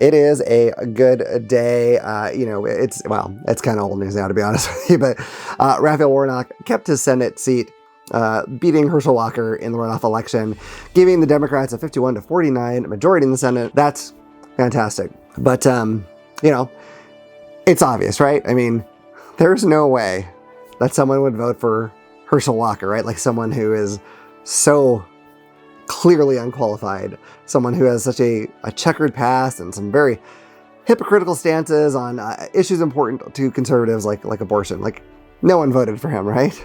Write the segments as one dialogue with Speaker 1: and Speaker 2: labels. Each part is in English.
Speaker 1: it is a good day. It's kind of old news now, to be honest with you, but Rafael Warnock kept his Senate seat, beating Herschel Walker in the runoff election, giving the Democrats a 51-49 majority in the Senate. That's fantastic. But, it's obvious, right? I mean, there's no way that someone would vote for Herschel Walker, right? Like someone who is so clearly unqualified, someone who has such a checkered past and some very hypocritical stances on issues important to conservatives like abortion. Like, no one voted for him, right?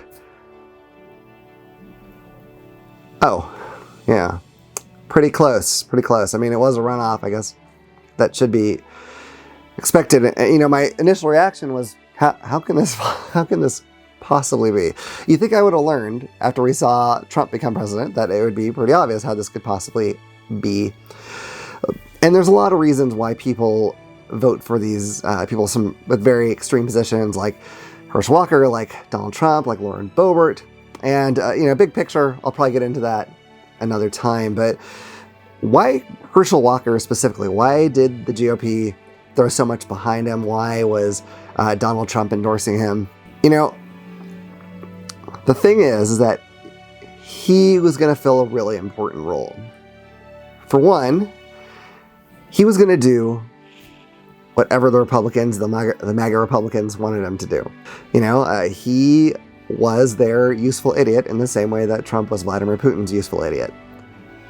Speaker 1: Oh, yeah. Pretty close. I mean, it was a runoff. I guess that should be expected. My initial reaction was, how can this possibly be? You think I would have learned after we saw Trump become president that it would be pretty obvious how this could possibly be. And there's a lot of reasons why people vote for these people with very extreme positions like Herschel Walker, like Donald Trump, like Lauren Boebert. And, big picture, I'll probably get into that another time. But why Herschel Walker specifically? Why did the GOP throw so much behind him? Why was Donald Trump endorsing him? The thing is that he was going to fill a really important role. For one, he was going to do whatever the Republicans, the MAGA Republicans wanted him to do. He was their useful idiot in the same way that Trump was Vladimir Putin's useful idiot.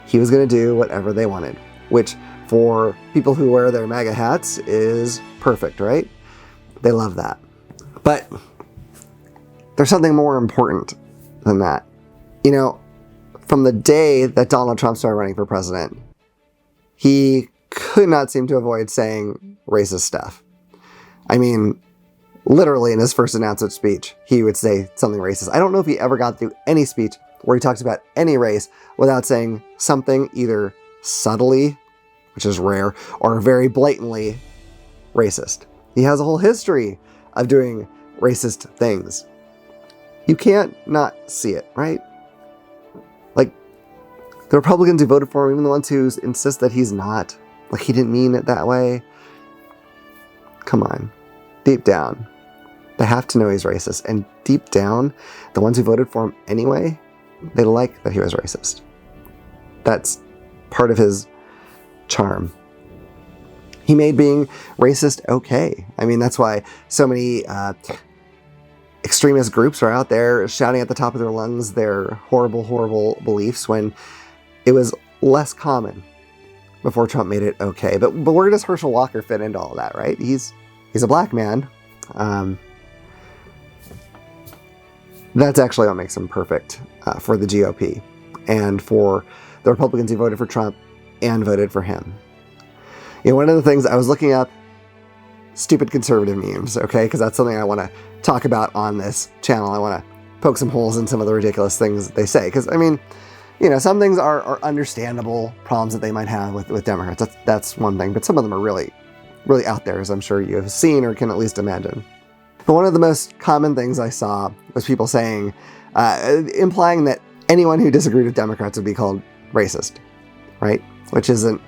Speaker 1: He was going to do whatever they wanted, which for people who wear their MAGA hats is perfect, right? They love that. But there's something more important than that. From the day that Donald Trump started running for president, he could not seem to avoid saying racist stuff. I mean, literally in his first announcement speech, he would say something racist. I don't know if he ever got through any speech where he talks about any race without saying something either subtly, which is rare, or very blatantly racist. He has a whole history of doing racist things. You can't not see it, right? Like, the Republicans who voted for him, even the ones who insist that he's not, like he didn't mean it that way. Come on. Deep down, they have to know he's racist. And deep down, the ones who voted for him anyway, they like that he was racist. That's part of his charm. He made being racist okay. I mean, that's why so many extremist groups are out there shouting at the top of their lungs their horrible, horrible beliefs when it was less common before Trump made it okay. But where does Herschel Walker fit into all of that, right? He's a black man. That's actually what makes him perfect for the GOP and for the Republicans who voted for Trump and voted for him. One of the things I was looking up, stupid conservative memes, okay? Because that's something I want to talk about on this channel. I want to poke some holes in some of the ridiculous things they say. Because, I mean, some things are understandable problems that they might have with Democrats. That's one thing. But some of them are really, really out there, as I'm sure you have seen or can at least imagine. But one of the most common things I saw was people saying, implying that anyone who disagreed with Democrats would be called racist, right? Which isn't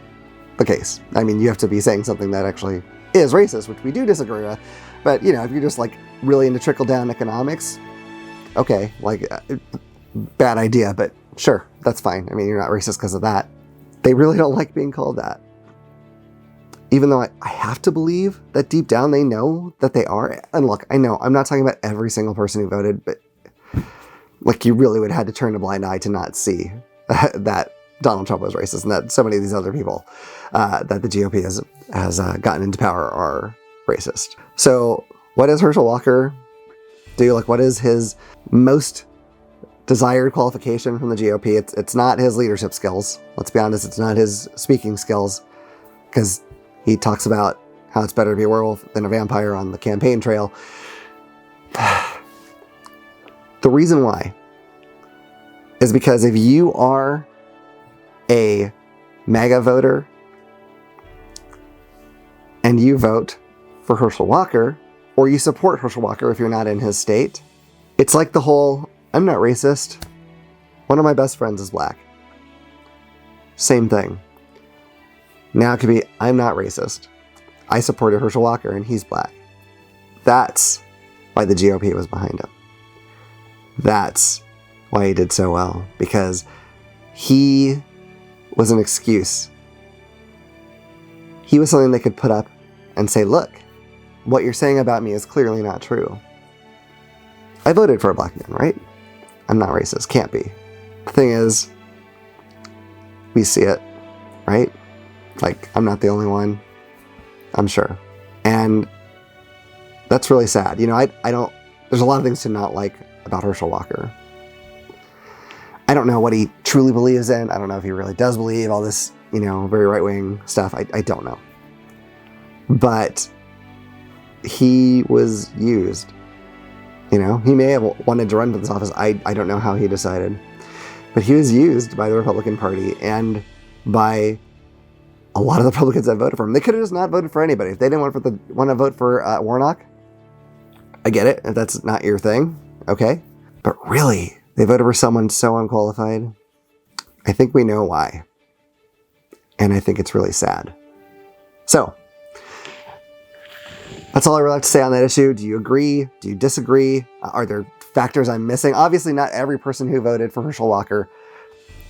Speaker 1: the case. I mean, you have to be saying something that actually is racist, which we do disagree with. But, if you're just really into trickle-down economics, okay, bad idea, but sure, that's fine. I mean, you're not racist because of that. They really don't like being called that. Even though I have to believe that deep down they know that they are. And look, I know, I'm not talking about every single person who voted, but you really would have had to turn a blind eye to not see that Donald Trump was racist and that so many of these other people that the GOP has gotten into power are racist. So what does Herschel Walker do? What is his most desired qualification from the GOP? It's not his leadership skills. Let's be honest, it's not his speaking skills, because he talks about how it's better to be a werewolf than a vampire on the campaign trail. The reason why is because if you are a MAGA voter and you vote for Herschel Walker, or you support Herschel Walker if you're not in his state, it's like the whole, I'm not racist, one of my best friends is black. Same thing. Now it could be, I'm not racist. I supported Herschel Walker and he's black. That's why the GOP was behind him. That's why he did so well, because he was an excuse. He was something they could put up and say, look, what you're saying about me is clearly not true. I voted for a black man, right? I'm not racist. Can't be. The thing is, we see it, right? Like, I'm not the only one, I'm sure. And that's really sad. You know, I don't, there's a lot of things to not like about Herschel Walker. I don't know what he truly believes in. I don't know if he really does believe all this, you know, very right-wing stuff. I don't know. But he was used. You know, he may have wanted to run for this office. I don't know how he decided. But he was used by the Republican Party and by a lot of the Republicans that voted for him. They could have just not voted for anybody. If they didn't want to vote for Warnock, I get it. If that's not your thing, okay. But really, they voted for someone so unqualified. I think we know why. And I think it's really sad. So, that's all I really have to say on that issue. Do you agree? Do you disagree? Are there factors I'm missing? Obviously, not every person who voted for Herschel Walker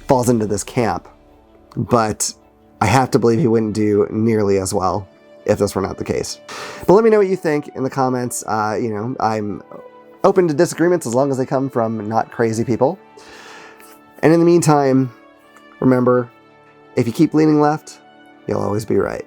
Speaker 1: falls into this camp. But I have to believe he wouldn't do nearly as well if this were not the case. But let me know what you think in the comments. You know, I'm open to disagreements as long as they come from not crazy people. And in the meantime, remember, if you keep leaning left, you'll always be right.